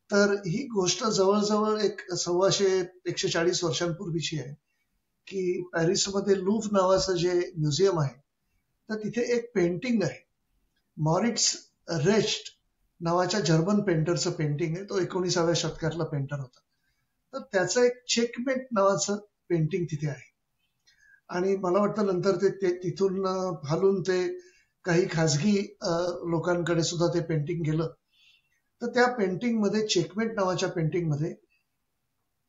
तर ही गोष्ट जवळजवळ एक 140 वर्षांपूर्वीची आहे, की पॅरिसमध्ये लूव्ह नावाचं जे म्युझियम आहे, तर तिथे एक पेंटिंग आहे. मॉरिट्स रेस्ट नावाच्या जर्मन पेंटरचं पेंटिंग आहे. तो 19व्या शतकातला पेंटर होता. तर त्याचं एक चेकमेट नावाचं पेंटिंग तिथे आहे. आणि मला वाटतं नंतर ते तिथून हालून ते काही खाजगी लोकांकडे सुद्धा ते पेंटिंग गेलं. तर त्या पेंटिंगमध्ये, चेकमेट नावाच्या पेंटिंगमध्ये,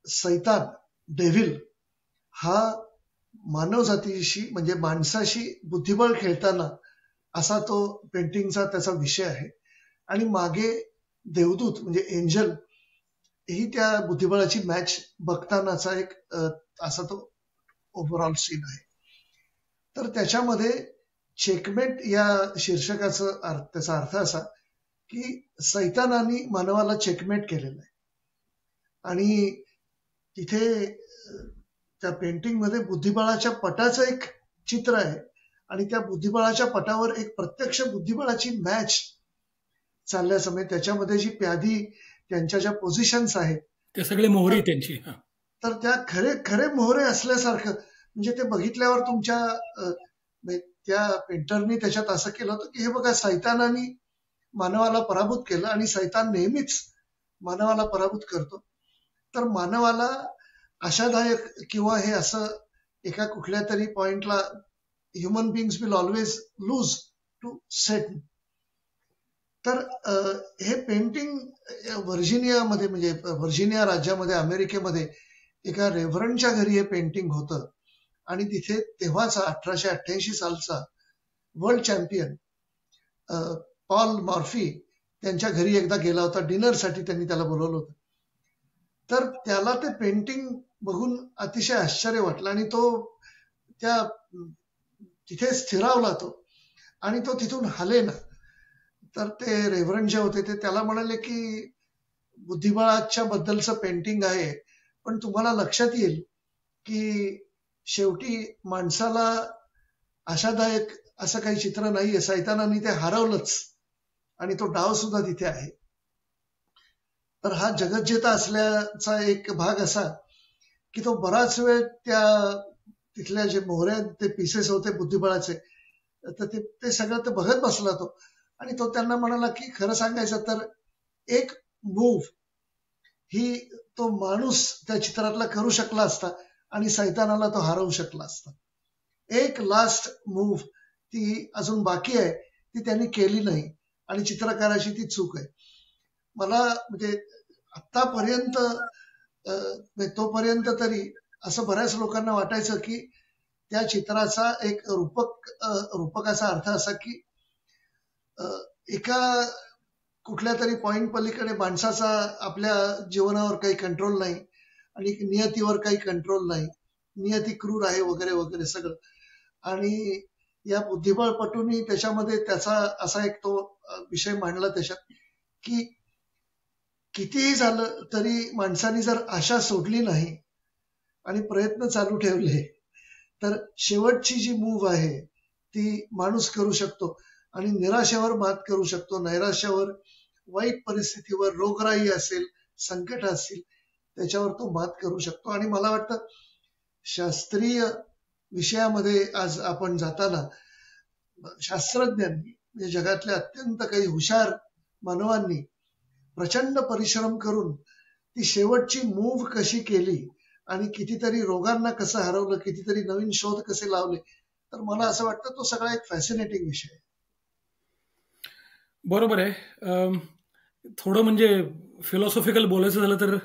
सैतान, डेव्हिल हा मानवजातीशी म्हणजे माणसाशी बुद्धिबळ खेळताना असा तो पेंटिंगचा त्याचा विषय आहे. आणि मागे देवदूत म्हणजे एंजल ही त्या बुद्धिबळाची मॅच बघतानाचा एक असा तो ओव्हरऑल सीन आहे. तर त्याच्यामध्ये चेकमेट या शीर्षकाचा त्याचा अर्थ असा की सैतानाने मानवाला चेकमेट केलेलं आहे. आणि तिथे त्या पेंटिंगमध्ये बुद्धिबळाच्या पटाचं एक चित्र आहे आणि त्या बुद्धिबळाच्या पटावर एक प्रत्यक्ष बुद्धिबळाची मॅच चालल्यासमोर त्याच्यामध्ये जी प्यादी त्यांच्या ज्या पोझिशन्स आहेत ते सगळे मोहरे त्यांची, तर त्या खरे खरे मोहरे असल्यासारखं म्हणजे ते बघितल्यावर तुमच्या त्या पेंटरनी त्याच्यात असं केलं होतं की हे बघा, सैतानाने मानवाला पराभूत केलं आणि सैतान नेहमीच मानवाला पराभूत करतो. तर मानवाला आशादायक किंवा हे असं एका कुठल्या तरी पॉइंटला human beings will always lose to set. तर हे पेंटिंग व्हर्जिनियामध्ये म्हणजे व्हर्जिनिया राज्यामध्ये अमेरिकेमध्ये एका रेव्हरंडच्या घरी हे पेंटिंग होतं. आणि तिथे तेव्हाचा 1888 सालचा वर्ल्ड चॅम्पियन पॉल मॉर्फी त्यांच्या घरी एकदा गेला होता. डिनरसाठी त्यांनी त्याला बोलवलं होतं. तर त्याला ते पेंटिंग बघून अतिशय आश्चर्य वाटलं आणि तो त्या तिथे स्थिरावला तो आणि तो तिथून हालेना. तर ते रेव्हरंड जे होते ते त्याला म्हणाले की बुद्धिबळाच्या बद्दलचं पेंटिंग आहे, पण तुम्हाला लक्षात येईल की शेवटी माणसाला आशादायक असं काही चित्र नाहीये, सैतानाने ते हरवलंच आणि तो डाव सुद्धा तिथे आहे. तर हा जगज्जेता असल्याचा एक भाग असा की तो बराच वेळ त्या तिथल्या जे मोहऱ्या ते पीसेस होते बुद्धिबळाचे, तर ते सगळं ते बघत बसला तो. आणि तो त्यांना म्हणाला की खरं सांगायचं तर एक मूव्ह ही तो माणूस त्या चित्रातला करू शकला असता आणि सैतानाला तो हरवू शकला असता. एक लास्ट मूव्ह ती अजून बाकी आहे, ती त्यांनी केली नाही आणि चित्रकाराची ती चूक आहे. मला म्हणजे आतापर्यंत तोपर्यंत तरी असं बऱ्याच लोकांना वाटायचं की त्या चित्राचा एक रूपकाचा अर्थ असा की एका कुठल्या तरी पॉइंट पलीकडे माणसाचा आपल्या जीवनावर काही कंट्रोल नाही आणि नियतीवर काही कंट्रोल नाही, नियती क्रूर आहे वगैरे वगैरे सगळं. आणि या बुद्धिबळपटूंनी त्याच्यामध्ये त्याचा असा एक तो विषय मांडला त्याच्यात की कितीही झालं तरी माणसाने जर आशा सोडली नाही आणि प्रयत्न चालू ठेवले तर शेवटची जी मूव्ह आहे ती माणूस करू शकतो आणि निराशेवर मात करू शकतो, नैराश्यावर, वाईट परिस्थितीवर, रोगराई असेल, संकट असतील, त्याच्यावर तो मात करू शकतो. आणि मला वाटतं शास्त्रीय विषयामध्ये आज आपण जाताना शास्त्रज्ञांनी म्हणजे जगातल्या अत्यंत काही हुशार मानवांनी प्रचंड परिश्रम करून ती शेवटची मूव्ह कशी केली आणि कितीतरी रोगांना कसं हरवलं, कितीतरी नवीन शोध कसे लावले, तर मला असं वाटतं तो सगळा एक फॅसिनेटिंग विषय आहे. बरोबर आहे. थोडं म्हणजे फिलॉसॉफिकल बोलायचं झालं तर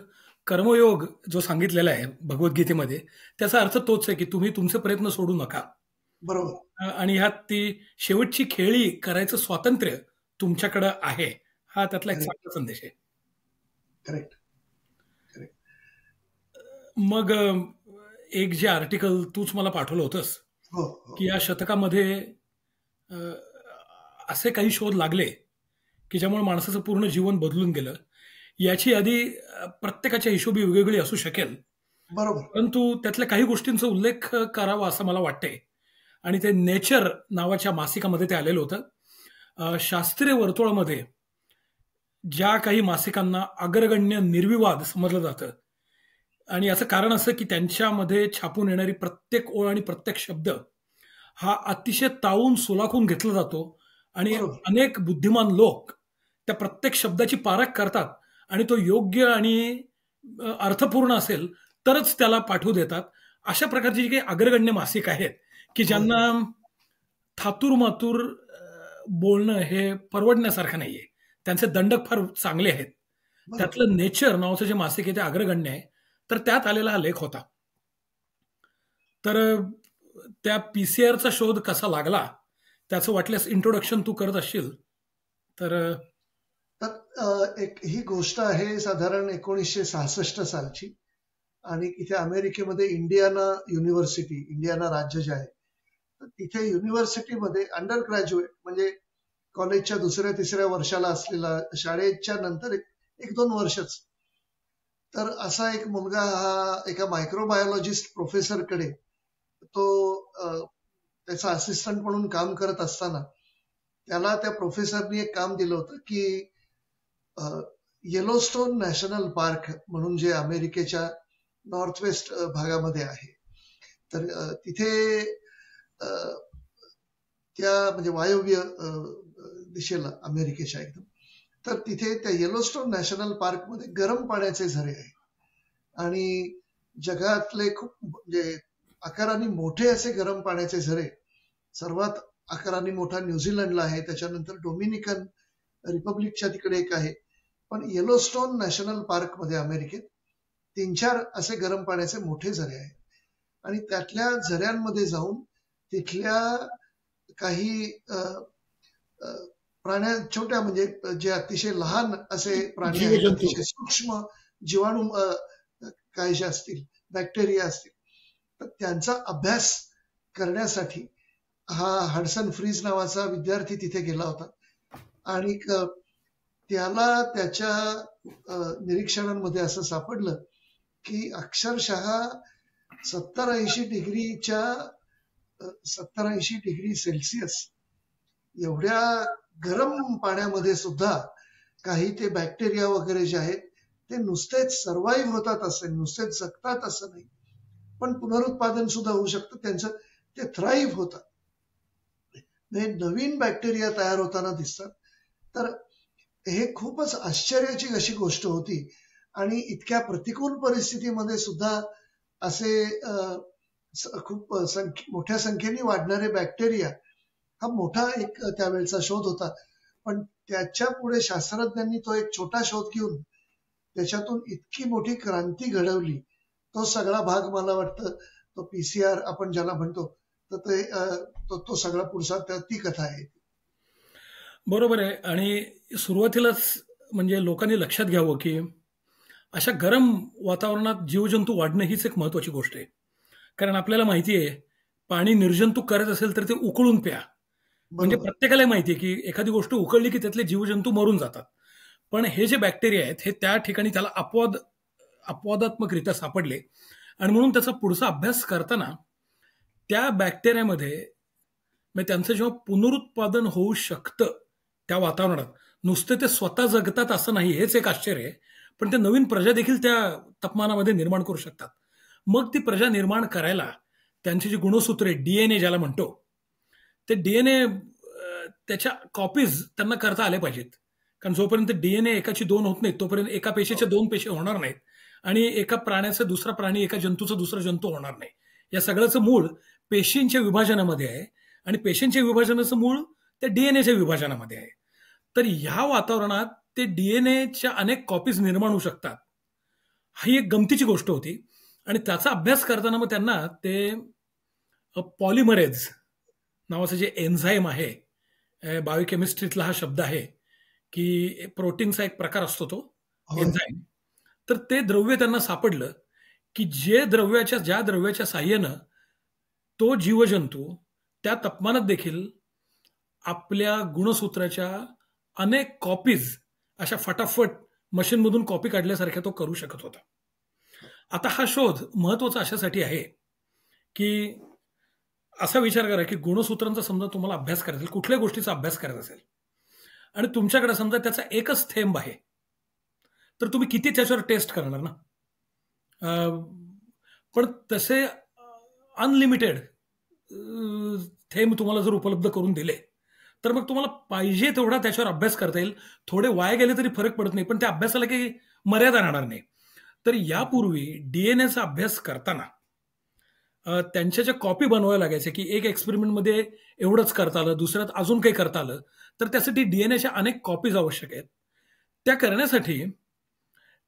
कर्मयोग जो सांगितलेला आहे भगवद्गीतेमध्ये, त्याचा अर्थ तोच आहे की तुम्ही तुमचे प्रयत्न सोडू नका. बरोबर. आणि ह्यात ती शेवटची खेळी करायचं स्वातंत्र्य तुमच्याकडे आहे, हा त्यातला एक चांगला संदेश आहे. करेक्ट. मग एक जे आर्टिकल तूच मला पाठवलं होतंस की या शतकामध्ये असे काही शोध लागले की ज्यामुळे माणसाचं पूर्ण जीवन बदलून गेलं. याची यादी प्रत्येकाच्या हिशोबी वेगवेगळी असू शकेल, बरोबर, परंतु त्यातल्या काही गोष्टींचा उल्लेख करावा असं मला वाटतंय. आणि ते नेचर नावाच्या मासिकामध्ये ते आलेलं होतं. शास्त्रीय वर्तुळामध्ये ज्या काही मासिकांना अग्रगण्य निर्विवाद समजलं जातं, आणि याचं कारण असं की त्यांच्यामध्ये छापून येणारी प्रत्येक ओळ आणि प्रत्येक शब्द हा अतिशय तावून सुलाखून घेतला जातो, आणि बरोबर. अनेक बुद्धिमान लोक त्या प्रत्येक शब्दाची पारख करतात, आणि तो योग्य आणि अर्थपूर्ण असेल तरच त्याला पाठवू देतात. अशा प्रकारची जी काही अग्रगण्य मासिक आहेत की होय. ज्यांना थातूर मातूर बोलणं हे परवडण्यासारखं नाहीये, त्यांचे दंडक फार चांगले आहेत. बरोबर. त्यातलं नेचर नावाचं जे मासिक आहे ते अग्रगण्य आहे. तर त्यात आलेला हा लेख होता. तर त्या पीसीआरचा शोध कसा लागला त्याचं वाटल्यास इंट्रोडक्शन तू करत असशील तर. तर एक ही गोष्ट आहे साधारण 1966 सालची, आणि इथे अमेरिकेमध्ये इंडियाना युनिव्हर्सिटी, इंडियाना राज्य जे आहे, तर तिथे युनिव्हर्सिटीमध्ये अंडर ग्रॅज्युएट म्हणजे कॉलेजच्या दुसऱ्या तिसऱ्या वर्षाला असलेला, शाळेच्या नंतर एक दोन वर्षच, तर असा एक मुलगा हा एका मायक्रोबायोलॉजिस्ट प्रोफेसरकडे तो त्याचा असिस्टंट म्हणून काम करत असताना त्याला त्या प्रोफेसरनी एक काम दिलं होतं की येलोस्टोन नॅशनल पार्क म्हणून जे अमेरिकेच्या नॉर्थ वेस्ट भागामध्ये आहे, तर तिथे त्या म्हणजे वायव्य दिशेला अमेरिकेच्या एकदम, तर तिथे त्या येलोस्टोन नॅशनल पार्कमध्ये गरम पाण्याचे झरे आहे, आणि जगातले खूप म्हणजे आकाराने मोठे असे गरम पाण्याचे झरे, सर्वात आकाराने मोठा न्यूझीलंडला आहे, त्याच्यानंतर डोमिनिकन रिपब्लिकच्या तिकडे एक आहे, पण येलोस्टोन नॅशनल पार्क मध्ये अमेरिकेत 3-4 असे गरम पाण्याचे मोठे झरे आहेत, आणि त्यातल्या झऱ्यांमध्ये जाऊन तिथल्या काही प्राण्या, छोट्या म्हणजे जे अतिशय लहान असे प्राणी आहेत, जीवजंतू. अतिशय सूक्ष्म जीवाणू काही जे असतील, बॅक्टेरिया असतील, तर त्यांचा अभ्यास करण्यासाठी हा हडसन फ्रीज नावाचा विद्यार्थी तिथे गेला होता, आणि त्याला त्याच्या निरीक्षणांमध्ये असं सापडलं की अक्षरशः 70-80 डिग्री सेल्सिअस एवढ्या गरम पाण्यामध्ये सुद्धा काही ते बॅक्टेरिया वगैरे जे आहेत ते नुसतेच सर्व्हाइव्ह होतात असे, नुसतेच जगतात असं नाही, पण पुनरुत्पादन सुद्धा होऊ शकतं त्यांचं, ते थ्राईव्ह होतात, नवीन बॅक्टेरिया तयार होताना दिसतात. तर हे खूपच आश्चर्याची अशी गोष्ट होती, आणि इतक्या प्रतिकूल परिस्थितीमध्ये सुद्धा असे खूप मोठ्या संख्येने वाढणारे बॅक्टेरिया हा मोठा एक त्यावेळेचा शोध होता. पण त्याच्या पुढे शास्त्रज्ञांनी तो एक छोटा शोध घेऊन त्याच्यातून इतकी मोठी क्रांती घडवली, तो सगळा भाग मला वाटतं तो पीसीआर आपण ज्याला म्हणतो, तर ते तो सगळा पुढचा ती कथा आहे. बरोबर आहे. आणि सुरुवातीलाच म्हणजे लोकांनी लक्षात घ्यावं की अशा गरम वातावरणात जीवजंतू वाढणं हीच एक महत्वाची गोष्ट आहे. कारण आपल्याला माहिती आहे, पाणी निर्जंतुक करायचं असेल तर ते उकळून प्या. म्हणजे बरोबर. प्रत्येकाला माहिती आहे की एखादी गोष्ट उकळली की त्यातले जीवजंतू मरून जातात. पण हे जे बॅक्टेरिया आहेत हे त्या ठिकाणी त्याला अपवादात्मकरित्या सापडले, आणि म्हणून त्याचा पुढचा अभ्यास करताना त्या बॅक्टेरियामध्ये म्हणजे त्यांचं जेव्हा पुनरुत्पादन होऊ शकतं त्या वातावरणात, नुसते ते स्वतः जगतात असं नाही, हेच एक आश्चर्य आहे, पण ते नवीन प्रजा देखील त्या तापमानामध्ये निर्माण करू शकतात. मग ती प्रजा निर्माण करायला त्यांची जी गुणसूत्रे, डीएनए ज्याला म्हणतो, ते डीएनए त्याच्या कॉपीज त्यांना करता आल्या पाहिजेत. कारण जोपर्यंत डीएनए एकाची 2 होत नाहीत तोपर्यंत एका पेशीच्या 2 पेशी होणार नाहीत, आणि एका प्राण्याचा दुसरा प्राणी, एका जंतूचा दुसरा जंतू होणार नाही. या सगळ्याचं मूळ पेशींच्या विभाजनामध्ये आहे, आणि पेशींच्या विभाजनाचं मूळ त्या डीएनएच्या विभाजनामध्ये आहे. तर ह्या वातावरणात ते डीएनएच्या अनेक कॉपीज निर्माण होऊ शकतात. ही एक गमतीची गोष्ट होती, आणि त्याचा अभ्यास करताना मग त्यांना ते पॉलिमरेज नावाचं जे एन्झाईम आहे, बायोकेमिस्ट्रीतला हा शब्द आहे की प्रोटीनचा एक प्रकार असतो तो एन्झाईम, तर ते द्रव्य त्यांना सापडलं की ज्या द्रव्याच्या साह्यानं तो जीवजंतू त्या तापमानात देखील आपल्या गुणसूत्राच्या अनेक कॉपीज अशा फटाफट मशीनमधून कॉपी काढल्यासारख्या तो करू शकत होता. आता हा शोध महत्वाचा अशासाठी आहे की असा विचार करा की गुणसूत्रांचा समजा तुम्हाला अभ्यास करायचा असेल, कुठल्या गोष्टीचा अभ्यास करायचा असेल, आणि तुमच्याकडे समजा त्याचा एकच थेंब आहे, तर तुम्ही किती त्याच्यावर टेस्ट करणार ना. पण तसे अनलिमिटेड थेंब तुम्हाला जर उपलब्ध करून दिले, तर मग तुम्हाला पाहिजे तेवढा त्याच्यावर अभ्यास करता येईल. थोडे वाया गेले तरी फरक पडत नाही, पण त्या अभ्यासाला काही मर्यादा राहणार नाही. तर यापूर्वी डीएनएचा अभ्यास करताना त्यांच्या ज्या कॉपी बनवायला लागायच्या, की एक एक्सपेरिमेंटमध्ये एवढंच करता आलं, दुसऱ्यात अजून काही करता आलं, तर त्यासाठी डीएनएच्या अनेक कॉपीज आवश्यक आहेत. त्या करण्यासाठी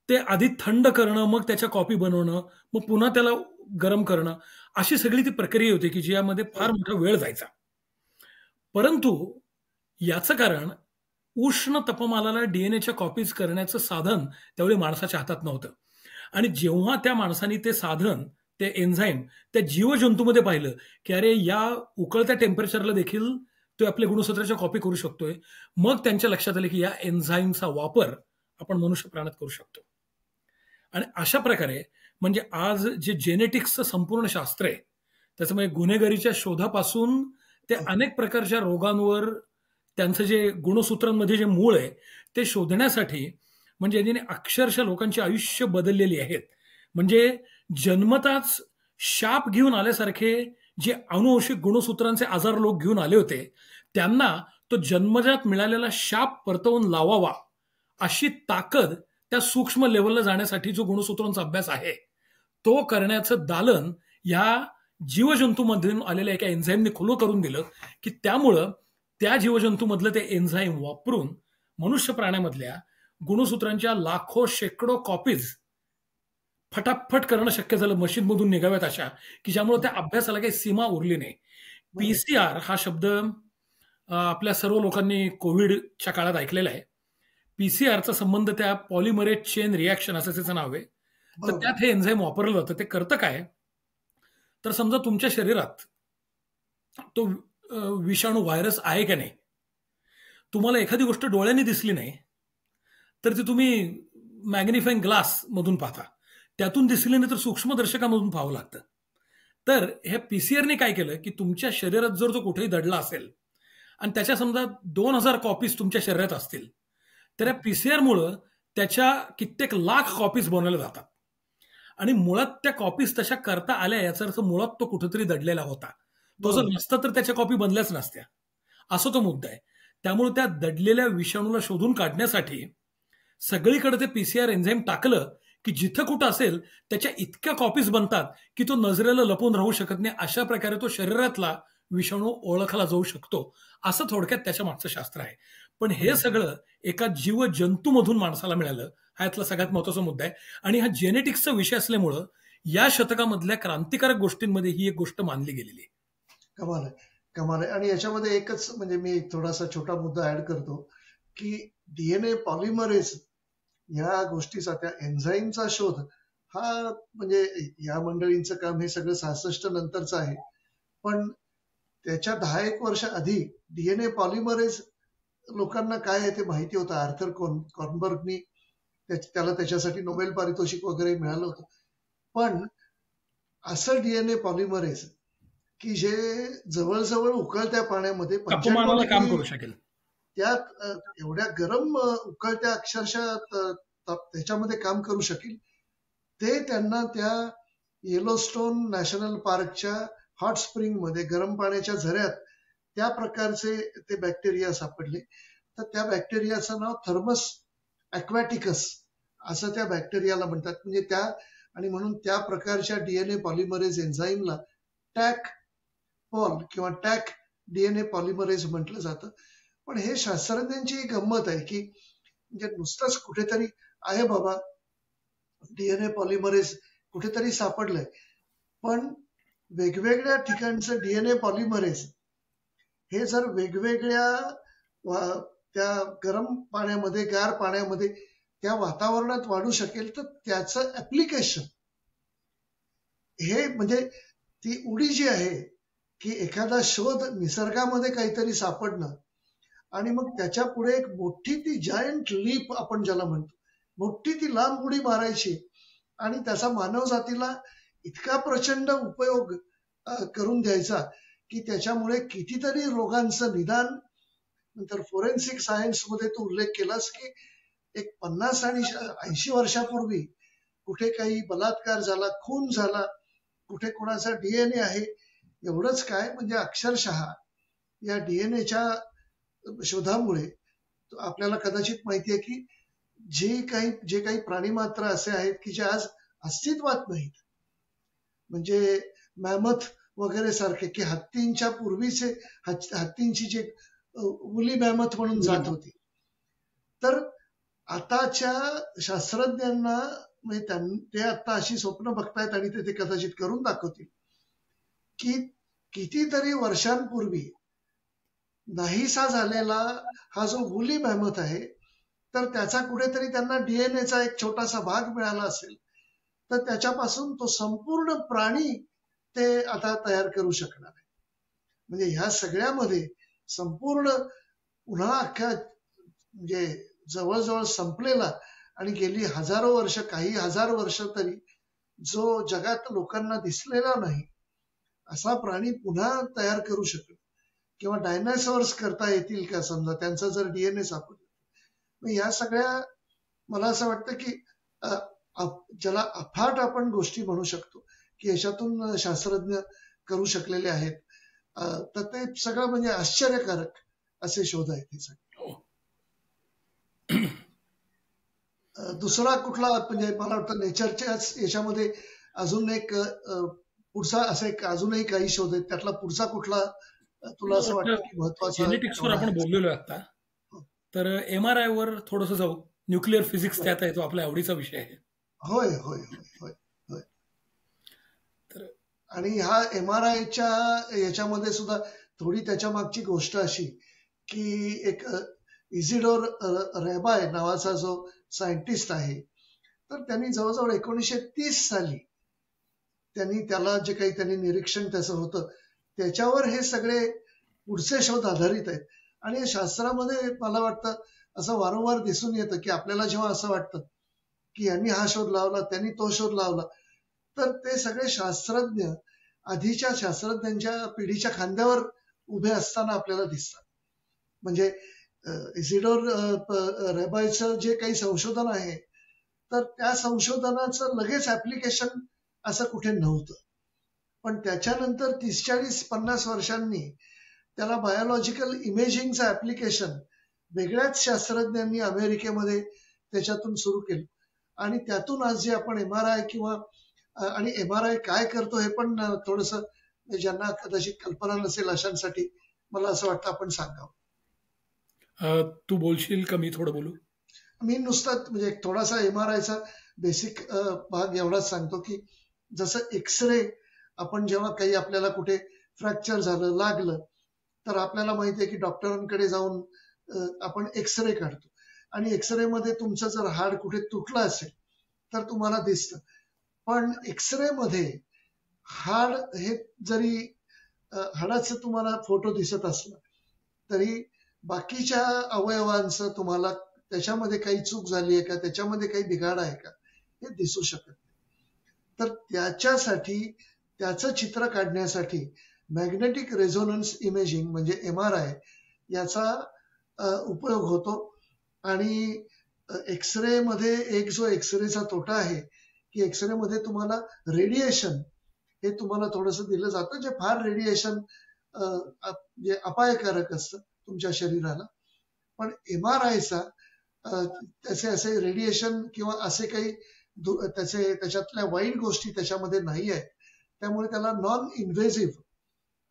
ते आधी थंड करणं, मग त्याच्या कॉपी बनवणं, मग पुन्हा त्याला गरम करणं, अशी सगळी ती प्रक्रिया होती की ज्यामध्ये फार मोठा वेळ जायचा. परंतु याचं कारण उष्ण तापमानाला डीएनएच्या कॉपीज करण्याचं साधन त्यावेळी माणसाच्या हातात नव्हतं. आणि जेव्हा त्या माणसाने ते साधन, ते एन्झाईम त्या जीवजंतूमध्ये पाहिलं, की अरे या उकळत्या टेम्परेचरला देखील तो आपल्या गुणसूत्राच्या कॉपी करू शकतोय, मग त्यांच्या लक्षात आलं की या एन्झाईमचा वापर आपण मनुष्य प्राण्यात करू शकतो. आणि अशा प्रकारे म्हणजे आज जे जेनेटिक्सचं संपूर्ण शास्त्र आहे, त्याच्यामुळे गुन्हेगारीच्या शोधापासून ते अनेक प्रकारच्या रोगांवर त्यांचं जे गुणसूत्रांमध्ये जे मूळ आहे ते शोधण्यासाठी, म्हणजे ज्याने अक्षरशः लोकांची आयुष्य बदललेली आहेत. म्हणजे जन्मताच शाप घेऊन आल्यासारखे जे अनुवंशिक गुणसूत्रांचे आजार लोक घेऊन आले होते, त्यांना तो जन्मजात मिळालेला शाप परतवून लावावा अशी ताकद त्या सूक्ष्म लेवलला जाण्यासाठी जो गुणसूत्रांचा अभ्यास आहे तो करण्याचं दालन या जीवजंतूमधून आलेल्या एका एन्झाईमने खुलं करून दिलं, की त्यामुळं त्या जीवजंतूमधलं ते एन्झाईम वापरून मनुष्य प्राण्यामधल्या गुणसूत्रांच्या लाखो शेकडो कॉपीज फटाफट करणं शक्य झालं, मशीनमधून निघाव्यात अशा, की ज्यामुळे त्या अभ्यासाला काही सीमा उरली नाही. पीसीआर हा शब्द आपल्या सर्व लोकांनी कोविडच्या काळात ऐकलेला आहे. पीसीआरचा संबंध त्या पॉलिमरेज चेन रिॲक्शन असं त्याचं नाव आहे. तर त्यात हे एन्झाईम वापरलं जातं. ते करतं काय, तर समजा तुमच्या शरीरात तो विषाणू व्हायरस आहे का नाही, तुम्हाला एखादी गोष्ट डोळ्यांनी दिसली नाही तर ती तुम्ही मॅग्निफाईंग ग्लास मधून पाहता, त्यातून दिसली नाही तर सूक्ष्मदर्शकामधून पाहावं लागतं. तर ह्या पीसीआरने काय केलं, की तुमच्या शरीरात जर तो कुठेही दडला असेल आणि त्याच्या समजा 2000 कॉपीज तुमच्या शरीरात असतील, तर या पीसीआरमुळं त्याच्या कित्येक लाख कॉपीज बनवल्या जातात. आणि मुळात त्या कॉपीज तशा करता आल्या याचा अर्थ मुळात तो कुठेतरी दडलेला होता. तो जर नसता तर त्याच्या कॉपी बनल्याच नसत्या, असं तो मुद्दा आहे. त्यामुळे त्या दडलेल्या विषाणूला शोधून काढण्यासाठी सगळीकडे ते पीसीआर एन्झाईम टाकलं, की जिथं कुठं असेल त्याच्या इतक्या कॉपीज बनतात की तो नजरेला लपून राहू शकत नाही. अशा प्रकारे तो शरीरातला विषाणू ओळखला जाऊ शकतो. असं थोडक्यात त्याच्या मागचं शास्त्र आहे. पण हे सगळं एका जीवजंतूमधून माणसाला मिळालं, हा यातला सगळ्यात महत्वाचा मुद्दा आहे. आणि हा जेनेटिक्सचा विषय असल्यामुळं या शतकामधल्या क्रांतिकारक गोष्टींमध्ये ही एक गोष्ट मानली गेलेली आहे. कमाल आहे, कमाल आहे. आणि याच्यामध्ये एकच म्हणजे मी थोडासा छोटा मुद्दा ऍड करतो, की डीएनए पॉलिमरेज या गोष्टीचा, त्या एन्झाईमचा शोध हा म्हणजे या मंडळींचं काम हे सगळं 66 नंतरचं आहे. पण त्याच्या 10-1 वर्ष आधी डीएनए पॉलिमरेज लोकांना काय आहे ते माहिती होतं. आर्थर कॉर्नबर्गनी त्याला त्याच्यासाठी नोबेल पारितोषिक वगैरे मिळालं होतं. पण असं डीएनए पॉलिमरेज की जे जवळजवळ उकळत्या पाण्यामध्ये काम करू शकेल, त्यात एवढ्या गरम उकळत्या अक्षरशः त्याच्यामध्ये काम करू शकेल, ते त्यांना त्या येलोस्टोन नॅशनल पार्कच्या हॉट स्प्रिंग मध्ये गरम पाण्याच्या झऱ्यात त्या प्रकारचे ते बॅक्टेरिया सापडले. तर त्या बॅक्टेरियाचं नाव थर्मस ॲक्वॅटिकस असं त्या बॅक्टेरियाला म्हणतात. म्हणजे त्या आणि म्हणून त्या प्रकारच्या डीएनए पॉलिमरेज एन्झाईमला टॅक पॉल किंवा टॅक डीएनए पॉलिमरेज म्हटलं जातं. पण हे शास्त्रज्ञांची गंमत आहे की म्हणजे नुसतंच कुठेतरी आहे बाबा डीएनए पॉलिमरेज कुठेतरी सापडलंय, पण वेगवेगळ्या ठिकाणचं डीएनए पॉलिमरेज हे जर वेगवेगळ्या त्या गरम पाण्यामध्ये, गार पाण्यामध्ये, त्या वातावरणात वाढू शकेल, तर त्याचं ऍप्लिकेशन हे म्हणजे ती उडी जी आहे की एखादा शोध निसर्गामध्ये काहीतरी सापडणं आणि मग त्याच्या पुढे एक मोठी ती जायंट लीप आपण ज्याला म्हणतो, मोठी ती लांब उडी मारायची आणि त्याचा मानव जातीला इतका प्रचंड उपयोग करून द्यायचा की त्याच्यामुळे कितीतरी रोगांचं निदान नंतर फोरेन्सिक सायन्समध्ये तू उल्लेख केलास की एक 50 आणि 80 वर्षापूर्वी कुठे काही बलात्कार झाला, खून झाला, कुठे कोणाचा डीएनए आहे, एवढंच काय म्हणजे अक्षरशः या डीएनएच्या शोधामुळे आपल्याला कदाचित माहिती आहे की जे काही प्राणीमात्र असे आहेत की जे आज अस्तित्वात नाहीत, म्हणजे मॅमथ वगैरे सारखे की हत्तींच्या पूर्वीचे हत्तींची जे उली मॅमथ म्हणून जात होती, तर आताच्या शास्त्रज्ञांना म्हणजे ते आता अशी स्वप्न बघतायत आणि ते कदाचित करून दाखवतील की कितीतरी वर्षांपूर्वी नाहीसा झालेला हा जो वुली मॅमथ आहे, तर त्याचा कुठेतरी त्यांना डीएनएचा एक छोटासा भाग मिळाला असेल, तर त्याच्यापासून तो संपूर्ण प्राणी ते आता तयार करू शकणार आहे. म्हणजे ह्या सगळ्यामध्ये संपूर्ण पुन्हा अख्ख्या म्हणजे जवळजवळ संपलेला आणि गेली हजारो वर्ष, काही हजार वर्ष तरी जो जगात लोकांना दिसलेला नाही असा प्राणी पुन्हा तयार करू शकतो किंवा डायनासॉर्स करता येतील का, समजा त्यांचा जर डीएनए सापडला. या सगळ्या मला असं वाटतं की ज्याला अफाट आपण गोष्टी म्हणू शकतो की याच्यातून शास्त्रज्ञ करू शकलेले आहेत, तर ते सगळं म्हणजे आश्चर्यकारक असे शोध आहेत हे सगळे. दुसरा कुठला म्हणजे मला वाटतं नेचरच्याच याच्यामध्ये अजून एक पुढचा असं एक अजूनही काही शोध आहेत, त्यातला पुढचा कुठला तुला असं वाटतं की महत्वाचा? जेनेटिक्सवर आपण बोललेलो आता, तर MRI वर थोडस जाऊ. न्यूक्लिअर फिजिक्स त्यात आहे, तो आपल्या आवडीचा विषय आहे. होय होय होय होय. तर आणि ह्या MRIच्या याच्यामध्ये सुद्धा थोडी त्याच्या मागची गोष्ट अशी की एक इझिडोर रेबाय नावाचा जो सायंटिस्ट आहे, तर त्यांनी जवळजवळ 1930 साली त्याला जे काही त्यांनी निरीक्षण त्याचं होतं त्याच्यावर हे सगळे पुढचे शोध आधारित आहेत. आणि शास्त्रामध्ये मला वाटतं असं वारंवार दिसून येतं की आपल्याला जेव्हा असं वाटतं की यांनी हा शोध लावला, त्यांनी तो शोध लावला, तर ते सगळे शास्त्रज्ञ आधीच्या शास्त्रज्ञांच्या पिढीच्या खांद्यावर उभे असताना आपल्याला दिसतात. म्हणजे इझिडोर रेबायचं जे काही संशोधन आहे, तर त्या संशोधनाचं लगेच ऍप्लिकेशन असं कुठे नव्हतं, पण त्याच्यानंतर 30-40-50 वर्षांनी त्याला बायोलॉजिकल इमेजिंगचं ऍप्लिकेशन वेगळ्याच शास्त्रज्ञांनी अमेरिकेमध्ये त्याच्यातून सुरू केलं. आणि त्यातून आज जे आपण MRI किंवा आणि MRI काय करतो हे पण थोडंसं ज्यांना कदाचित कल्पना नसेल अशांसाठी मला असं वाटतं आपण सांगावं. तू बोलशील का मी थोडं बोलू? मी नुसतं म्हणजे थोडासा MRIचा बेसिक भाग एवढाच सांगतो की जसं एक्सरे आपण जेव्हा काही आपल्याला कुठे फ्रॅक्चर झालं, लागलं, तर आपल्याला माहिती आहे की डॉक्टरांकडे जाऊन आपण एक्सरे काढतो आणि एक्सरे मध्ये तुमचं जर हाड कुठे तुटलं असेल तर तुम्हाला दिसतं. पण एक्सरे मध्ये हाड हे जरी हाडाचं तुम्हाला फोटो दिसत असला तरी बाकीच्या अवयवांचं तुम्हाला त्याच्यामध्ये काही चूक झाली आहे का, त्याच्यामध्ये काही बिघाड आहे का, हे दिसू शकत नाही. तर त्याच्यासाठी त्याचं चित्र काढण्यासाठी मॅग्नेटिक रेझोनन्स इमेजिंग म्हणजे MRI याचा उपयोग होतो. आणि एक्सरे मध्ये एक जो एक्सरेचा तोटा आहे की एक्सरे मध्ये तुम्हाला रेडिएशन हे तुम्हाला थोडंसं दिलं जातं, जे फार रेडिएशन जे अपायकारक असतं तुमच्या शरीराला. पण MRIचा त्याचे असे रेडिएशन किंवा असे काही त्याच्यातल्या वाईट गोष्टी त्याच्यामध्ये नाही आहेत, त्यामुळे त्याला नॉन इन्व्हेसिव्ह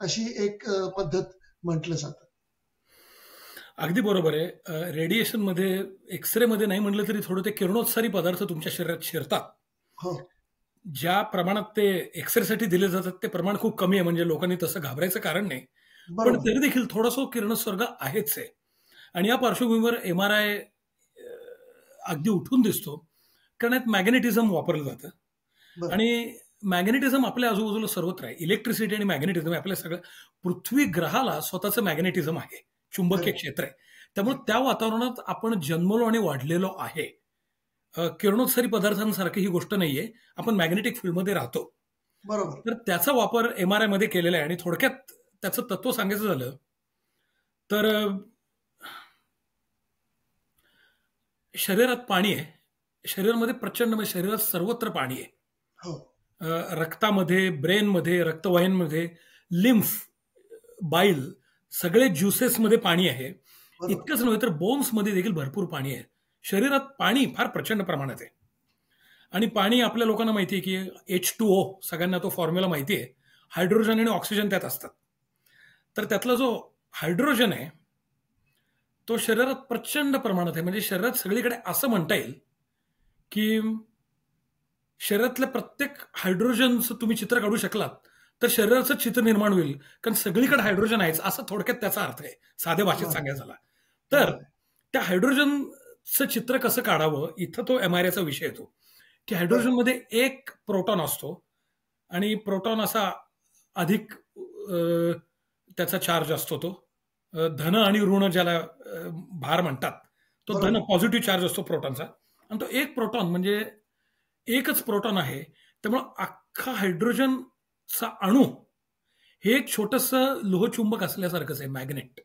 अशी एक पद्धत म्हटलं जातं. अगदी बरोबर आहे. रेडिएशन मध्ये, एक्सरे मध्ये नाही म्हटलं तरी थोडं ते किरणोत्सारी पदार्थ तुमच्या शरीरात शिरतात. हो, ज्या प्रमाणात ते एक्सरेसाठी दिले जातात ते प्रमाण खूप कमी आहे, म्हणजे लोकांनी तसं घाबरायचं कारण नाही. पण तरी देखील थोडासा किरणोत्सर्ग आहेच आहे. आणि या पार्श्वभूमीवर MRI अगदी उठून दिसतो, कारण यात मॅग्नेटिझम वापरलं जातं. आणि मॅग्नेटिझम आपल्या आजूबाजूला सर्वत्र आहे. इलेक्ट्रिसिटी आणि मॅग्नेटिझम आपल्या सगळं पृथ्वी ग्रहाला स्वतःचं मॅग्नेटिझम आहे, चुंबकीय क्षेत्र आहे. त्यामुळे त्या वातावरणात आपण जन्मलो आणि वाढलेलो आहे. किरणोत्सारी पदार्थांसारखी ही गोष्ट नाहीये, आपण मॅग्नेटिक फील्डमध्ये राहतो. बरोबर. तर त्याचा वापर MRI मध्ये केलेला आहे. आणि थोडक्यात त्याचं तत्व सांगायचं झालं तर शरीरात पाणी आहे. शरीरामध्ये प्रचंड, म्हणजे शरीरात सर्वत्र पाणी आहे. हो. रक्तामध्ये, ब्रेनमध्ये, रक्तवाहिन्यांमध्ये, लिम्फ, बाईल, सगळे ज्युसेसमध्ये पाणी आहे. बरोबर. इतकंच नव्हे तर बोन्समध्ये देखील भरपूर पाणी आहे. शरीरात पाणी फार प्रचंड प्रमाणात आहे. आणि पाणी आपल्या लोकांना माहिती आहे की H2O, सगळ्यांना तो फॉर्म्युला माहिती आहे. हायड्रोजन आणि ऑक्सिजन त्यात असतात. तर त्यातला जो हायड्रोजन आहे तो शरीरात प्रचंड प्रमाणात आहे. म्हणजे शरीरात सगळीकडे असं म्हणता येईल की शरीरातल्या प्रत्येक हायड्रोजनचं तुम्ही चित्र काढू शकलात तर शरीराचं चित्र निर्माण होईल, कारण सगळीकडे हायड्रोजन आहेच, असं थोडक्यात त्याचा अर्थ आहे, साध्या भाषेत बरं. सांगायचं झाला तर. बरोबर. त्या हायड्रोजनचं चित्र कसं काढावं, इथं तो MRIचा विषय येतो की बरं. हायड्रोजनमध्ये एक प्रोटॉन असतो आणि प्रोटॉन असा अधिक त्याचा चार्ज असतो. तो धन आणि ऋण ज्याला भार म्हणतात, तो धन बरोबर. पॉझिटिव्ह चार्ज असतो प्रोटॉनचा. आणि तो एक प्रोटॉन म्हणजे एकच प्रोटॉन आहे. त्यामुळं अख्खा हायड्रोजनचा अणू हे एक छोटंसं लोहचुंबक असल्यासारखंच आहे, मॅग्नेट.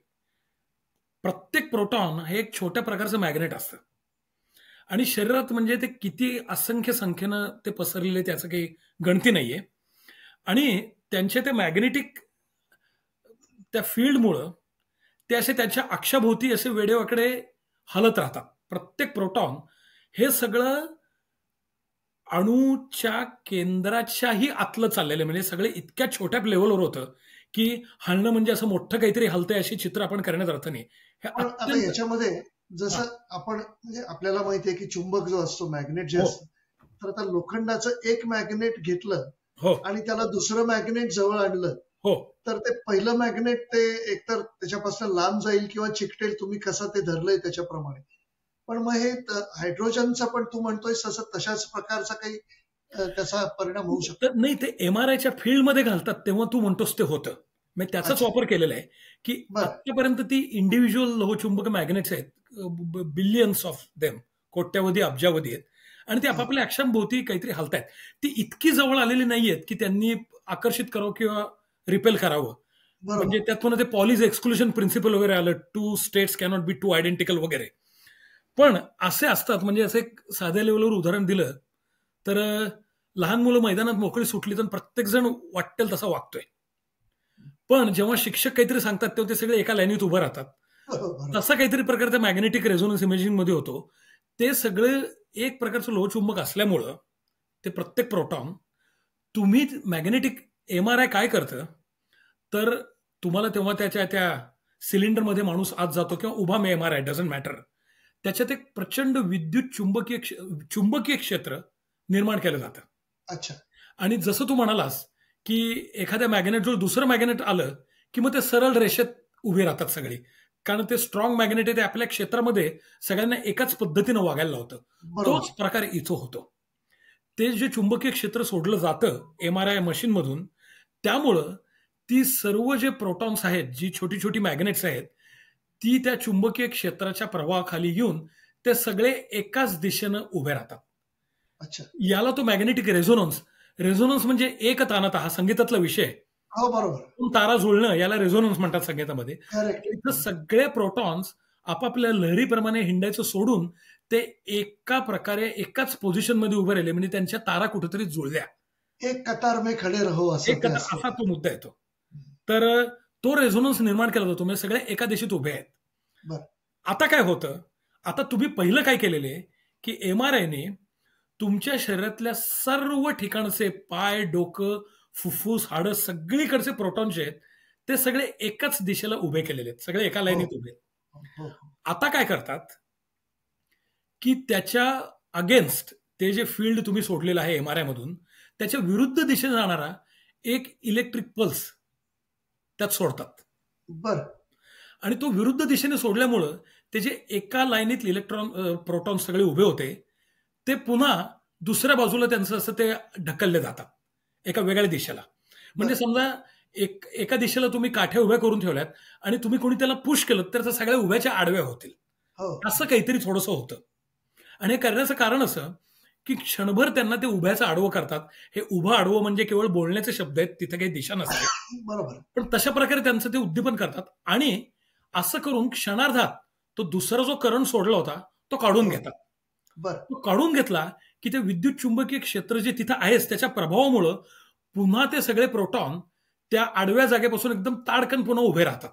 प्रत्येक प्रोटॉन हे एक छोट्या प्रकारचं मॅग्नेट असतं. आणि शरीरात म्हणजे ते किती असंख्य संख्येनं ते पसरलेले त्याचं काही गणती नाहीये. आणि त्यांचे ते मॅग्नेटिक त्या फील्डमुळं ते असे त्यांच्या अक्षाभोवती असे वेडेवाकडे हलत राहतात. प्रत्येक प्रोटॉन हे सगळं अणूच्या केंद्राच्याही आतलं चाललेलं, म्हणजे सगळे इतक्या छोट्या लेवलवर होतं की हलणं म्हणजे असं मोठं काहीतरी हलतंय अशी चित्र आपण करण्यात अर्थ नाही. हे पण आता अत्यंत. याच्यामध्ये हा, जसं आपण म्हणजे आपल्याला माहितीये की चुंबक जो असतो, मॅग्नेट जे हो असतं, तर आता लोखंडाचं एक मॅग्नेट घेतलं हो आणि त्याला दुसरं मॅग्नेट जवळ आणलं, हो. तर ते पहिलं मॅग्नेट ते एकतर त्याच्यापासून लांब जाईल किंवा चिकटेल, तुम्ही कसं ते धरलंय त्याच्याप्रमाणे. पण मग हे हायड्रोजनचं पण तू म्हणतोय तसं तशाच प्रकारचा काही त्याचा परिणाम होऊ शकतो. तर नाही, ते MRIच्या फील्डमध्ये घालतात तेव्हा तू म्हणतोस ते होतं. मी त्याचाच अच्छा. वापर केलेला आहे की बरं. आतापर्यंत ती इंडिव्हिज्युअल लोहचुंबक मॅग्नेट्स आहेत, बिलियन्स ऑफ देम, कोट्यावधी अब्जावधी आहेत, आणि ते हा. आपापल्या अक्षांभोवती काहीतरी हलतायत. ती इतकी जवळ आलेली नाहीयेत की त्यांनी आकर्षित करावं किंवा रिपेल करावं. म्हणजे बरोबर. त्यात पुन्हा ते पॉलीज एक्सक्लुजन प्रिन्सिपल वगैरे आलं, two states cannot be to identical वगैरे. पण असे असतात, म्हणजे असं एक साध्या लेवलवर उदाहरण दिलं तर लहान मुलं मैदानात मोकळी सुटली तर प्रत्येक जण वाटेल तसा वागतोय. पण जेव्हा शिक्षक काहीतरी सांगतात तेव्हा ते सगळे एका लाईनीत उभं राहतात. बरोबर. तसा काहीतरी प्रकारचा मॅग्नेटिक रेझोनन्स इमेजिंग मध्ये होतो. ते सगळे एक प्रकारचं लोहचुंबक असल्यामुळं ते प्रत्येक प्रोटॉन, तुम्ही मॅग्नेटिक MRI काय करतं तर तुम्हाला तेव्हा त्याच्या त्या सिलेंडरमध्ये माणूस आत जातो किंवा उभा MRI डझंट मॅटर, त्याच्यात एक प्रचंड विद्युत चुंबकीय क्षेत्र निर्माण केलं जातं. अच्छा. आणि जसं तू म्हणालास की एखाद्या मॅग्नेटजवळ दुसरं मॅग्नेट आलं की मग ते सरळ रेषेत उभे राहतात सगळे, कारण ते स्ट्रॉंग मॅग्नेट आहे, ते आपल्या क्षेत्रामध्ये सगळ्यांना एकाच पद्धतीनं वागायला लावतं. तोच बरोबर. प्रकार इथं होतो. ते जे चुंबकीय क्षेत्र सोडलं जातं MRI मशीनमधून, त्यामुळं ती सर्व जे प्रोटॉन्स आहेत, जी छोटी छोटी मॅग्नेट्स आहेत, ती त्या चुंबकीय क्षेत्राच्या प्रवाहाखाली येऊन ते सगळे एकाच दिशेनं उभे राहतात. अच्छा. याला तो मॅग्नेटिक रेझोनन्स, रेझोनन्स म्हणजे एक तानता, हा संगीतातला विषय आहे. हो. बरोबर. दोन तारा जुळणं याला रेझोनन्स म्हणतात संगीतामध्ये. करेक्ट. इथं सगळे प्रोटॉन्स आपापल्या लहरीप्रमाणे हिंडायचं सोडून ते एका प्रकारे एकाच पोझिशनमध्ये उभे राहिले, म्हणजे त्यांच्या तारा कुठेतरी जुळल्या. एक कतार में खडे रहो असं एक ते असतं. असा तो मुद्दा येतो. तर तो रेझोनन्स निर्माण केला जातो, म्हणजे सगळे एका दिशेत उभे आहेत. बरं. आता काय होतं, आता तुम्ही पहिलं काय केलेले की MRIने तुमच्या शरीरातल्या सर्व ठिकाणचे पाय, डोकं, फुफ्फुस, हाडं, सगळीकडचे प्रोटॉन जे आहेत ते सगळे एकाच दिशेला उभे केलेले आहेत, सगळे एका हो. लाईनीत उभे आहेत. हो. हो. आता काय करतात की त्याच्या अगेन्स्ट ते जे फील्ड तुम्ही सोडलेलं आहे MRI मधून, त्याच्या विरुद्ध दिशेने जाणारा एक इलेक्ट्रिक पल्स त्यात सोडतात. बरं. आणि तो विरुद्ध दिशेने सोडल्यामुळं ते जे एका लाईनीत प्रोटॉन सगळे उभे होते, ते पुन्हा दुसऱ्या बाजूला त्यांचं असं ते ढकलले जातात एका वेगळ्या दिशेला. म्हणजे बरं. समजा एका दिशेला तुम्ही काठ्या उभ्या करून ठेवल्यात आणि तुम्ही कोणी त्याला पुश केलं तर त्या सगळ्या उभ्याच्या आडव्या होतील. हो. असं काहीतरी थोडंसं होतं. आणि हे करण्याचं कारण असं की क्षणभर त्यांना ते उभ्याचं आडवं करतात. हे उभं आडवं म्हणजे केवळ बोलण्याचे शब्द आहेत, तिथे काही दिशा नसते. बरोबर. पण तशा प्रकारे त्यांचं ते उद्दीपन करतात आणि असं करून क्षणार्धात तो दुसरा जो करंट सोडला होता तो काढून हो. घेतात. बर. तो काढून घेतला की ते विद्युत चुंबकीय क्षेत्र जे तिथं आहेच त्याच्या प्रभावामुळं पुन्हा ते सगळे प्रोटॉन त्या आडव्या जागेपासून एकदम ताडकन पुन्हा उभे राहतात.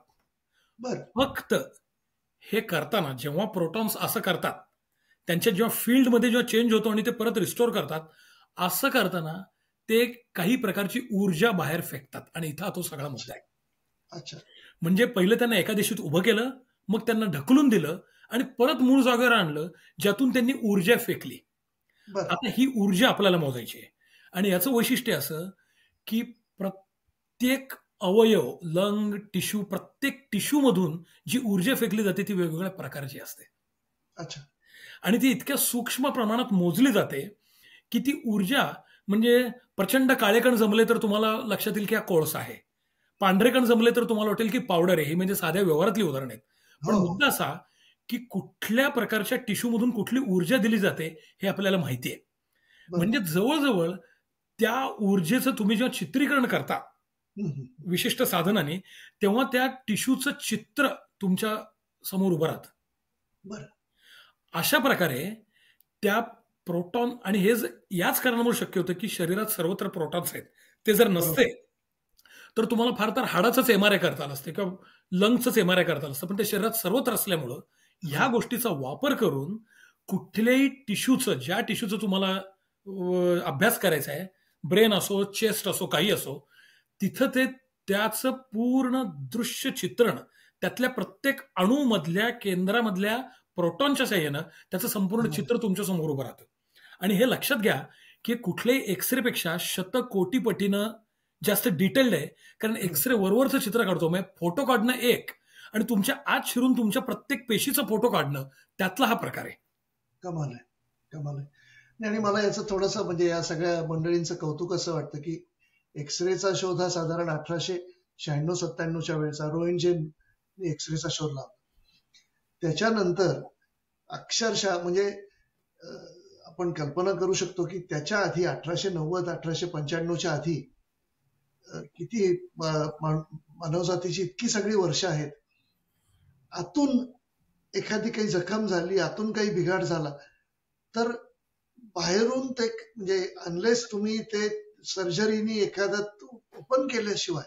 बर. फक्त हे करताना जेव्हा प्रोटॉन्स असं करतात, त्यांच्या जेव्हा फील्डमध्ये जेव्हा चेंज होतो आणि ते परत रिस्टोर करतात, असं करताना ते काही प्रकारची ऊर्जा बाहेर फेकतात आणि इथं तो सगळा मुद्दा आहे. अच्छा. म्हणजे पहिलं त्यांना एका दिशेत उभं केलं, मग त्यांना ढकलून दिलं आणि परत मूळ जागेवर आणलं, ज्यातून त्यांनी ऊर्जा फेकली. बर. आता ही ऊर्जा आपल्याला मोजायची आहे आणि याचं वैशिष्ट्य असं की प्रत्येक अवयव, लंग, टिश्यू, प्रत्येक टिश्यूमधून जी ऊर्जा फेकली जाते ती वेगवेगळ्या प्रकारची असते अच्छा. आणि ती इतक्या सूक्ष्म प्रमाणात मोजली जाते की ती ऊर्जा म्हणजे प्रचंड काळे कण जमले तर तुम्हाला लक्षात येईल की हा कोळसा आहे. पांढरे कण जमले तर तुम्हाला वाटेल की पावडर आहे. ही म्हणजे साध्या व्यवहारातली उदाहरण आहेत. पण हो, हो. मुद्दा असा की कुठल्या प्रकारच्या टिश्यूमधून कुठली ऊर्जा दिली जाते हे आपल्याला माहिती आहे. म्हणजे बरोबर. जवळ त्या ऊर्जेचं तुम्ही जेव्हा चित्रीकरण करता हं, हं. विशिष्ट साधनाने, तेव्हा त्या टिश्यूचं चित्र तुमच्या समोर उभं राहतं. बरं. अशा प्रकारे त्या प्रोटॉन आणि याच कारणामुळे शक्य होतं की शरीरात सर्वत्र प्रोटॉन्स आहेत. ते जर बरोबर. नसते तर तुम्हाला फार तर हाडाचंच एमआरआय करता आलं असतं किंवा लंग्सच एमआरआय करता आलं असतं. पण ते शरीरात सर्वत्र असल्यामुळं ह्या हां. गोष्टीचा वापर करून कुठल्याही टिश्यूचं, ज्या टिश्यूचं तुम्हाला अभ्यास करायचा आहे, ब्रेन असो, चेस्ट असो, काही असो, तिथं ते त्याचं पूर्ण दृश्य चित्रण त्यातल्या प्रत्येक अणूमधल्या केंद्रामधल्या प्रोटॉनच्या साह्यानं त्याचं संपूर्ण हां. चित्र तुमच्या समोर उभं राहतं. आणि हे लक्षात घ्या की कुठल्याही एक्सरेपेक्षा शतकोटी पटीनं जास्त डिटेल्ड आहे. कारण हं. एक्सरे वरवरचं चित्र काढतो, म्हणजे फोटो काढणं एक आणि तुमच्या आत शिरून तुमच्या प्रत्येक पेशीचा फोटो काढणं त्यातला हा प्रकार आहे. कमाल आहे. कमाल आहे. नाही, आणि मला याचं थोडंसं म्हणजे या सगळ्या मंडळींचं कौतुक असं वाटतं की एक्सरेचा शोध हा साधारण 1896-97च्या वेळचा रोएंटजेन एक्सरेचा शोध लावला. त्याच्यानंतर अक्षरशः म्हणजे आपण कल्पना करू शकतो की त्याच्या आधी 1890-1895च्या आधी किती मानवजातीची इतकी सगळी वर्ष आहेत. आतून एखादी काही जखम झाली, आतून काही बिघाड झाला, तर बाहेरून ते म्हणजे अनलेस तुम्ही ते सर्जरीनी एखादं ओपन केल्याशिवाय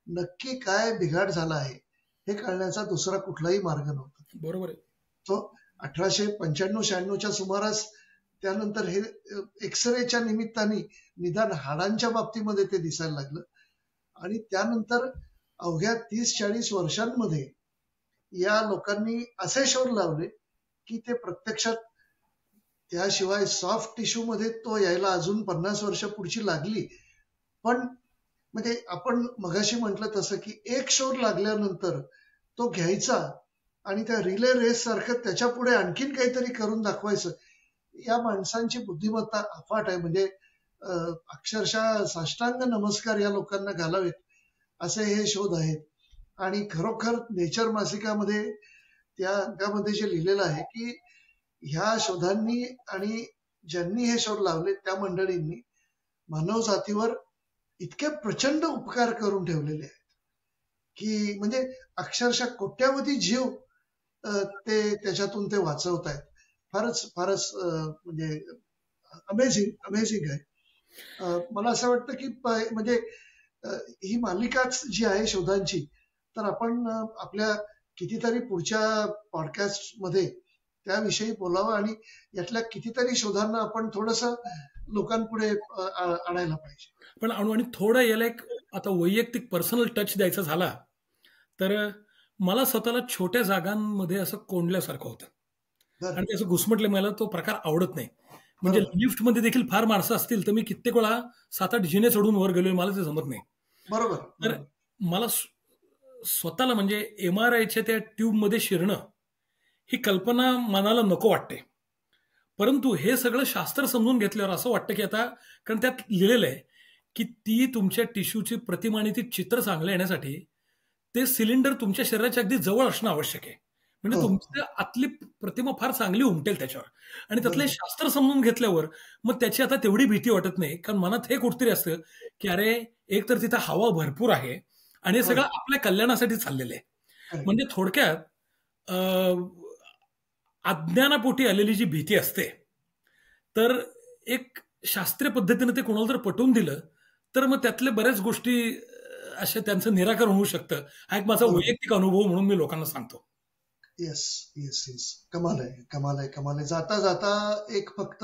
नक्की काय बिघाड झाला आहे हे कळण्याचा दुसरा कुठलाही मार्ग नव्हता. बरोबर आहे. तो 1895-96च्या सुमारास त्यानंतर हे एक्सरेच्या निमित्ताने निदान हाडांच्या बाबतीमध्ये ते दिसायला लागलं आणि त्यानंतर अवघ्या 30-40 वर्षांमध्ये या लोकांनी असे शोध लावले की ते प्रत्यक्षात त्याशिवाय सॉफ्ट टिश्यू मध्ये तो यायला अजून 50 वर्ष पुढची लागली. पण म्हणजे आपण मगाशी म्हटलं तसं की एक शोध लागल्यानंतर तो घ्यायचा आणि त्या रिले रेस सारखं त्याच्या पुढे आणखीन काहीतरी करून दाखवायचं. या माणसांची बुद्धिमत्ता अफाट आहे. म्हणजे अक्षरशः साष्टांग नमस्कार या लोकांना घालावेत असे हे शोध आहेत. आणि खरोखर नेचर मासिकामध्ये त्या अंकामध्ये जे लिहिलेलं आहे की ह्या शोधांनी आणि ज्यांनी हे शोध लावले त्या मंडळींनी मानव जातीवर इतके प्रचंड उपकार करून ठेवलेले आहेत की म्हणजे अक्षरशः कोट्यावधी जीव ते त्याच्यातून ते वाचवत आहेत. फारच म्हणजे अमेझिंग आहे. मला असं वाटतं की म्हणजे ही मालिकाच जी आहे शोधांची, तर आपण आपल्या कितीतरी पुढच्या पॉडकास्ट मध्ये त्याविषयी बोलावं आणि यातल्या कितीतरी शोधांना आपण थोडंसं लोकांपुढे आणायला पाहिजे. पण आणि थोडं याला एक आता वैयक्तिक पर्सनल टच द्यायचा झाला तर मला स्वतःला छोट्या जागांमध्ये असं कोंडल्यासारखं होतं आणि ते असं घुसमटलं, मला तो प्रकार आवडत नाही. म्हणजे बरोबर. लिफ्टमध्ये देखील फार माणसं असतील तर मी कित्येक वेळा 7-8 जिने चढून वर गेलोय, मला ते जमत नाही. बरोबर. तर मला स्वतःला म्हणजे एमआरआयच्या त्या ट्यूबमध्ये शिरणं ही कल्पना मनाला नको वाटते. परंतु हे सगळं शास्त्र समजून घेतल्यावर असं वाटतं की आता, कारण त्यात लिहिलेलं आहे की ती तुमच्या टिश्यूची प्रतिमा आणि ती चित्र चांगलं येण्यासाठी ते सिलेंडर तुमच्या शरीराच्या अगदी जवळ असणं आवश्यक आहे. म्हणजे हो. तुमच्या आतली प्रतिमा फार चांगली उमटेल त्याच्यावर. आणि त्यातले बरोबर. शास्त्र समजून घेतल्यावर मग त्याची आता तेवढी भीती वाटत नाही. कारण मनात हे कुठतरी असतं की अरे, एक तर तिथं हवा भरपूर आहे आणि हे सगळं बरोबर. आपल्या कल्याणासाठी चाललेलं आहे. Correct. म्हणजे थोडक्यात अज्ञानापोटी आलेली जी भीती असते, तर एक शास्त्रीय पद्धतीने ते कोणाला जर पटवून दिलं तर मग त्यातल्या बऱ्याच गोष्टी अशा त्यांचं निराकरण होऊ शकतं. हा एक माझा बरोबर. वैयक्तिक अनुभव म्हणून मी लोकांना सांगतो. Yes, yes, yes. कमाल आहे, कमाल आहे, कमाल आहे. जाता जाता एक फक्त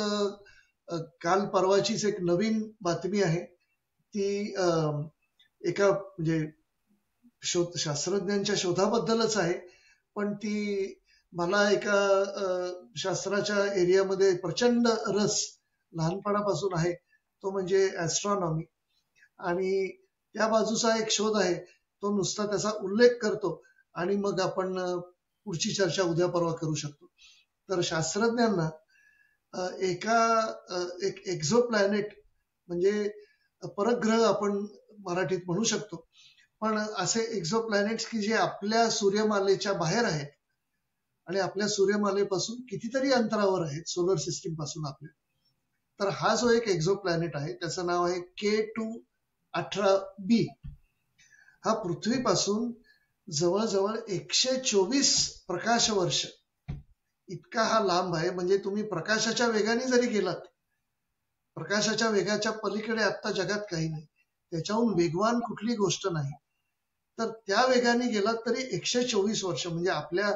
काल परवाचीच एक नवीन बातमी आहे. ती एका म्हणजे शास्त्रज्ञांच्या शोधाबद्दलच आहे, पण ती मला एका शास्त्राच्या एरियामध्ये प्रचंड रस लहानपणापासून आहे, तो म्हणजे ऍस्ट्रॉनॉमी. आणि त्या बाजूचा एक शोध आहे, तो नुसता त्याचा उल्लेख करतो आणि मग आपण पुढची चर्चा उद्या परवा करू शकतो. तर शास्त्रज्ञांना एक एक्झो प्लॅनेट म्हणजे परग्रह आपण मराठीत म्हणू शकतो, पण असे एक्झो प्लॅनेट्स की जे आपल्या सूर्यमालेच्या बाहेर आहेत आणि आपल्या सूर्यमालेपासून कितीतरी अंतरावर आहेत, सोलर सिस्टीम पासून आपल्या. तर हा जो एक एक्झो प्लॅनेट आहे त्याचं नाव आहे K2-18b. हा पृथ्वीपासून जवळजवळ 124 प्रकाश वर्ष इतका हा लांब आहे. म्हणजे तुम्ही प्रकाशाच्या वेगाने जरी गेलात, प्रकाशाच्या वेगाच्या पलीकडे आता जगात काही नाही, त्याच्याहून वेगवान कुठली गोष्ट नाही. तर त्या वेगाने गेलात तरी 124 वर्ष, म्हणजे आपल्या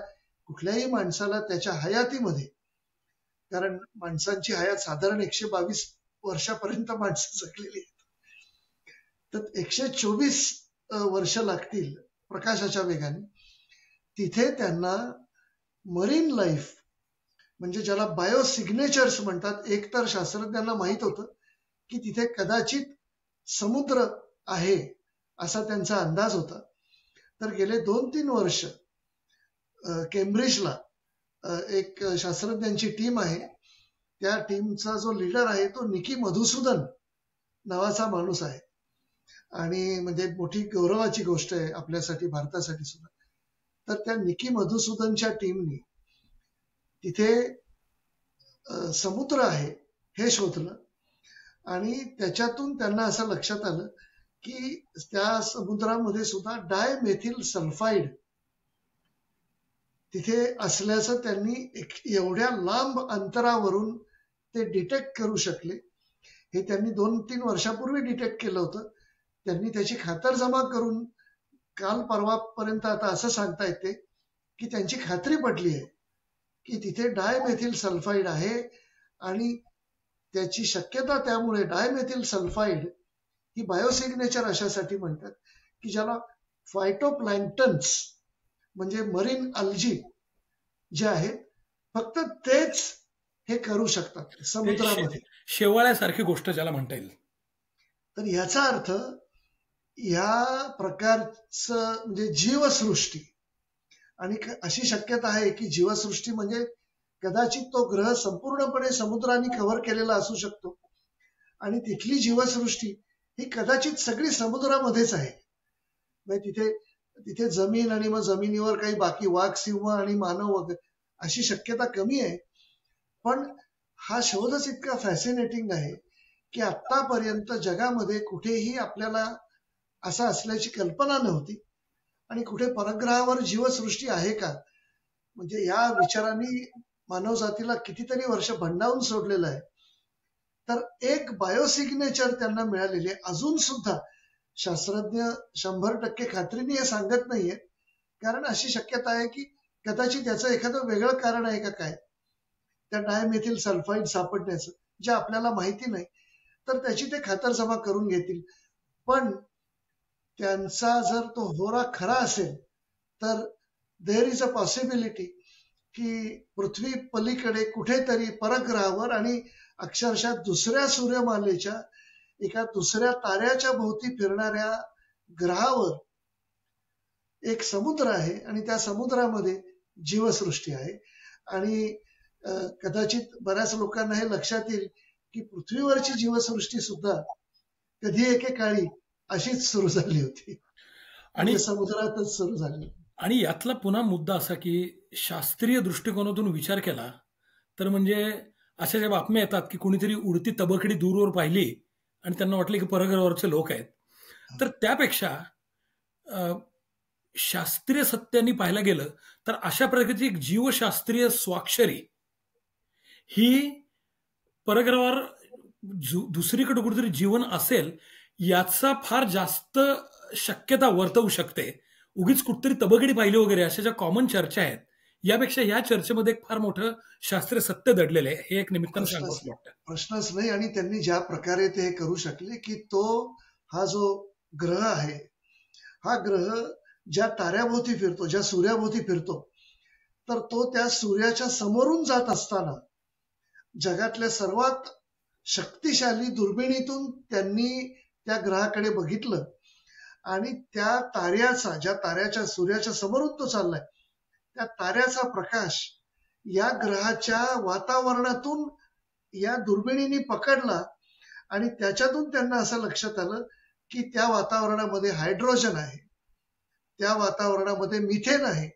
कुठल्याही माणसाला त्याच्या हयातीमध्ये, कारण माणसांची हयात साधारण 122 वर्षापर्यंत माणसं जगलेली आहेत, तर 124 वर्ष लागतील प्रकाशाच्या वेगाने. तिथे त्यांना मरीन लाईफ म्हणजे ज्याला बायो सिग्नेचर्स म्हणतात, एक तर शास्त्रज्ञांना माहित होतं की तिथे कदाचित समुद्र आहे असा त्यांचा अंदाज होता. तर गेले 2-3 वर्ष केम्ब्रिजला एक शास्त्रज्ञांची टीम आहे, त्या टीमचा जो लीडर आहे तो निकी मधुसूदन नावाचा माणूस आहे. आणि म्हणजे मोठी गौरवाची गोष्ट आहे आपल्यासाठी, भारतासाठी सुद्धा. तर त्या निकी मधुसूदनच्या टीमनी तिथे समुद्र आहे हे शोधलं आणि त्याच्यातून त्यांना असं लक्षात आलं की त्या समुद्रामध्ये सुद्धा डायमेथिल सल्फाईड तिथे असल्याचं त्यांनी एवढ्या लांब अंतरावरून ते डिटेक्ट करू शकले. हे त्यांनी 2-3 वर्षापूर्वी डिटेक्ट केलं होतं. त्यांनी त्याची खातरजमा करून काल परवापर्यंत आता असं सांगता येते की त्यांची खात्री पटली आहे की तिथे डायमेथिल सल्फाईड आहे. आणि त्याची शक्यता, त्यामुळे डायमेथिल सल्फाईड ही बायोसिग्नेचर अशासाठी म्हणतात की ज्याला फायटोप्लॅन्क्टन्स म्हणजे मरीन अल्जी जे आहेत, फक्त तेच हे करू शकतात समुद्रामध्ये, शेवाळ्यासारखी गोष्ट ज्याला म्हणता येईल. तर याचा अर्थ या प्रकारचं म्हणजे जीवसृष्टी, आणि अशी शक्यता आहे की जीवसृष्टी म्हणजे कदाचित तो ग्रह संपूर्णपणे समुद्राने कव्हर केलेला असू शकतो आणि तिथली जीवसृष्टी ही कदाचित सगळी समुद्रामध्येच आहे. म्हणजे तिथे जमीन आणि मग जमिनीवर काही बाकी वाघ, सिंह आणि मानव वगैरे अशी शक्यता कमी आहे. पण हा शोधच इतका फॅसिनेटिंग आहे की आतापर्यंत जगामध्ये कुठेही आपल्याला असं असल्याची कल्पना नव्हती. आणि कुठे परग्रहावर जीवसृष्टी आहे का, म्हणजे या विचारांनी मानवजातीला कितीतरी वर्ष भंडावून सोडलेलं आहे. तर एक बायोसिग्नेचर त्यांना मिळालेली आहे. अजून सुद्धा शास्त्रज्ञ 100% खात्रीने हे सांगत नाहीये, कारण अशी शक्यता आहे की कदाचित याचं एखादं वेगळं कारण आहे का काय त्या डायमेथिल सल्फाईड सापडण्याचं, जे आपल्याला माहिती नाही. तर त्याची ते खातरजमा करून घेतील. पण त्यांचा जर तो होरा खरा असेल तर देअर इज अ पॉसिबिलिटी की पृथ्वी पलीकडे कुठेतरी परग्रहावर आणि अक्षरशः दुसऱ्या सूर्यमालेच्या एका दुसऱ्या ताऱ्याच्या भोवती फिरणाऱ्या ग्रहावर एक समुद्र आहे आणि त्या समुद्रामध्ये जीवसृष्टी आहे. आणि कदाचित बऱ्याच लोकांना हे लक्षात येईल की पृथ्वीवरची जीवसृष्टी सुद्धा कधी एकेकाळी अशीच सुरू झाली होती आणि समुद्रातच सुरू झाली. आणि यातला पुन्हा मुद्दा असा की शास्त्रीय दृष्टिकोनातून विचार केला तर म्हणजे अशा ज्या बातम्या येतात की कोणीतरी उडती तबकडी दूरवर पाहिली आणि त्यांना वाटलं की परग्रहावरचे लोक आहेत, तर त्यापेक्षा शास्त्रीय सत्यांनी पाहायला गेलं तर अशा प्रकारची एक जीवशास्त्रीय स्वाक्षरी ही परग्रहावर दुसरीकडे कुठेतरी जीवन असेल याचा फार जास्त शक्यता वर्तवू शकते. उगीच कुठतरी तबगडी पाहिली वगैरे अशा ज्या कॉमन चर्चा आहेत यापेक्षा या चर्चेमध्ये एक फार मोठं शास्त्रीय सत्य दडलेलं आहे, हे एक निमित्तानं सांगावं वाटतं. प्रश्नच नाही. आणि त्यांनी ज्या प्रकारे ते हे करू शकले की तो हा जो ग्रह आहे, हा ग्रह ज्या ताऱ्याभोवती फिरतो, ज्या सूर्याभोवती फिरतो, तर तो त्या सूर्याच्या समोरून जात असताना जगातल्या सर्वात शक्तिशाली दुर्बिणीतून त्यांनी त्या ग्रहाकडे बघितलं आणि त्या ताऱ्याचा, ज्या ताऱ्याच्या सूर्याच्या समोरून तो चाललाय, त्या ताऱ्याचा प्रकाश या ग्रहाच्या वातावरणातून या दुर्बिणीने पकडला आणि त्याच्यातून त्यांना असं लक्षात आलं की त्या वातावरणामध्ये हायड्रोजन आहे, त्या वातावरणामध्ये मिथेन आहे,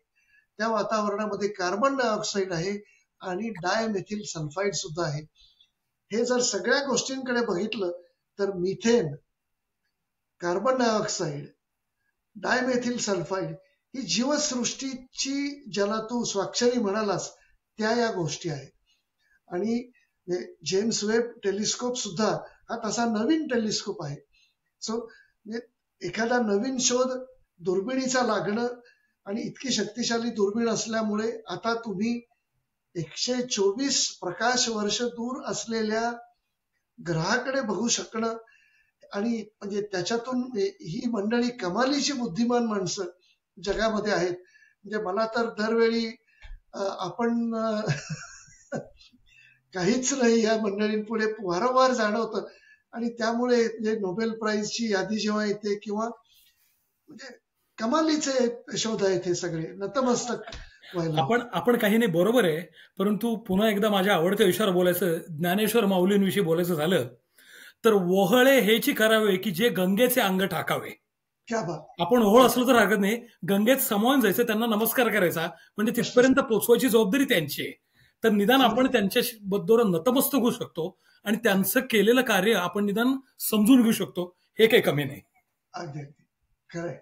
त्या वातावरणामध्ये कार्बन डायऑक्साईड आहे आणि डायमेथिल सल्फाईड सुद्धा आहे. हे जर सगळ्या गोष्टींकडे बघितलं तर methane, carbon dioxide, dimethyl sulphide ही जीवसृष्टीची, ज्याला तू स्वाक्षरी म्हणालास, त्या या गोष्टी आहेत. आणि जेम्स वेब टेलिस्कोप सुद्धा हा तसा नवीन टेलिस्कोप आहे. सो एखादा नवीन शोध दुर्बिणीचा लागणं, आणि इतकी शक्तिशाली दुर्बीण असल्यामुळे आता तुम्ही 124 प्रकाश वर्ष दूर असलेल्या ग्रहाकडे बघू शकणं, आणि म्हणजे त्याच्यातून ही मंडळी कमालीची बुद्धिमान माणसं जगामध्ये आहेत. म्हणजे मला तर दरवेळी आपण काहीच नाही या मंडळींपुढे वारंवार जाणवतं. आणि त्यामुळे म्हणजे नोबेल प्राइजची यादी जेव्हा येते किंवा म्हणजे कमालीचे शोध आहेत हे सगळे, नतमस्तक व्हायला. आपण काही नाही, बरोबर आहे. परंतु पुन्हा एकदा माझ्या आवडत्या विषयावर बोलायचं, ज्ञानेश्वर माऊलींविषयी बोलायचं झालं तर वहळे हेची करावे की जे गंगेचे अंग टाकावे. क्या बात. आपण ओहळ असलो तर हरकत नाही, गंगेत समावून जायचं, त्यांना नमस्कार करायचा, म्हणजे तिथपर्यंत पोचवायची जबाबदारी त्यांची आहे. तर निदान आपण त्यांच्या बद्दल नतमस्तक होऊ शकतो आणि त्यांचं केलेलं कार्य आपण निदान समजून घेऊ शकतो, हे काही कमी नाही. अगदी खरंय.